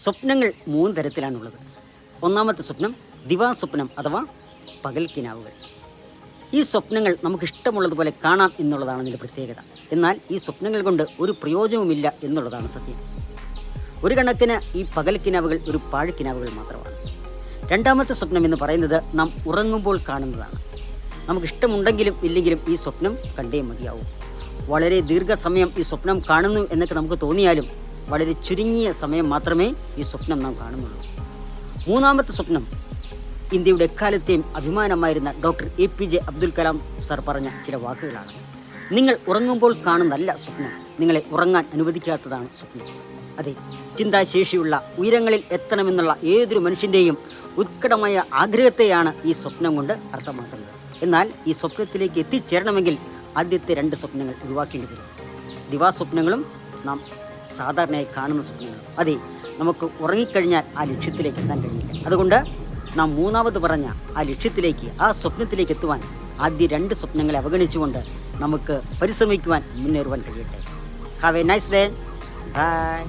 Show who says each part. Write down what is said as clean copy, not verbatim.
Speaker 1: സ്വപ്നങ്ങൾ 3 തരത്തിലാണുള്ളത്. ഒന്നാമത്തെ സ്വപ്നം ദിവാസ്വപ്നം അഥവാ പകൽ കിനാവുകൾ. ഈ സ്വപ്നങ്ങൾ നമുക്കിഷ്ടമുള്ളതുപോലെ കാണാം എന്നുള്ളതാണ് ഇതിൻ്റെ പ്രത്യേകത. എന്നാൽ ഈ സ്വപ്നങ്ങൾ കൊണ്ട് ഒരു പ്രയോജനവുമില്ല എന്നുള്ളതാണ് സത്യം. ഒരു കണക്കിന് ഈ പകൽ കിനാവുകൾ ഒരു പാഴ്ക്കിനാവുകൾ മാത്രമാണ്. രണ്ടാമത്തെ സ്വപ്നം എന്ന് പറയുന്നത് നാം ഉറങ്ങുമ്പോൾ കാണുന്നതാണ്. നമുക്കിഷ്ടമുണ്ടെങ്കിലും ഇല്ലെങ്കിലും ഈ സ്വപ്നം കണ്ടേ മതിയാവും. വളരെ ദീർഘസമയം ഈ സ്വപ്നം കാണുന്നു എന്നൊക്കെ നമുക്ക് തോന്നിയാലും വളരെ ചുരുങ്ങിയ സമയം മാത്രമേ ഈ സ്വപ്നം നാം കാണുന്നുള്ളൂ. മൂന്നാമത്തെ സ്വപ്നം ഇന്ത്യയുടെ എക്കാലത്തെയും അഭിമാനമായിരുന്ന doctor APJ Abdul Kalam sir പറഞ്ഞ ചില വാക്കുകളാണ്. നിങ്ങൾ ഉറങ്ങുമ്പോൾ കാണുന്നതല്ല സ്വപ്നം, നിങ്ങളെ ഉറങ്ങാൻ അനുവദിക്കാത്തതാണ് സ്വപ്നം. അതെ, ചിന്താശേഷിയുള്ള ഉയരങ്ങളിൽ എത്തണമെന്നുള്ള ഏതൊരു മനുഷ്യൻ്റെയും ഉത്കടമായ ആഗ്രഹത്തെയാണ് ഈ സ്വപ്നം കൊണ്ട് അർത്ഥമാക്കുന്നത്. എന്നാൽ ഈ സ്വപ്നത്തിലേക്ക് എത്തിച്ചേരണമെങ്കിൽ ആദ്യത്തെ 2 സ്വപ്നങ്ങൾ ഒഴിവാക്കേണ്ടി വരും. ദിവാസ്വപ്നങ്ങളും നാം സാധാരണയായി കാണുന്ന സ്വപ്നങ്ങളും. അതെ, നമുക്ക് ഉറങ്ങിക്കഴിഞ്ഞാൽ ആ ലക്ഷ്യത്തിലേക്ക് എത്താൻ കഴിയില്ല. അതുകൊണ്ട് നാം മൂന്നാമത് പറഞ്ഞ ആ ലക്ഷ്യത്തിലേക്ക്, ആ സ്വപ്നത്തിലേക്ക് എത്തുവാൻ ആദ്യ 2 സ്വപ്നങ്ങളെ അവഗണിച്ചുകൊണ്ട് നമുക്ക് പരിശ്രമിക്കുവാൻ, മുന്നേറുവാൻ കഴിയട്ടെ. Have a nice day. By.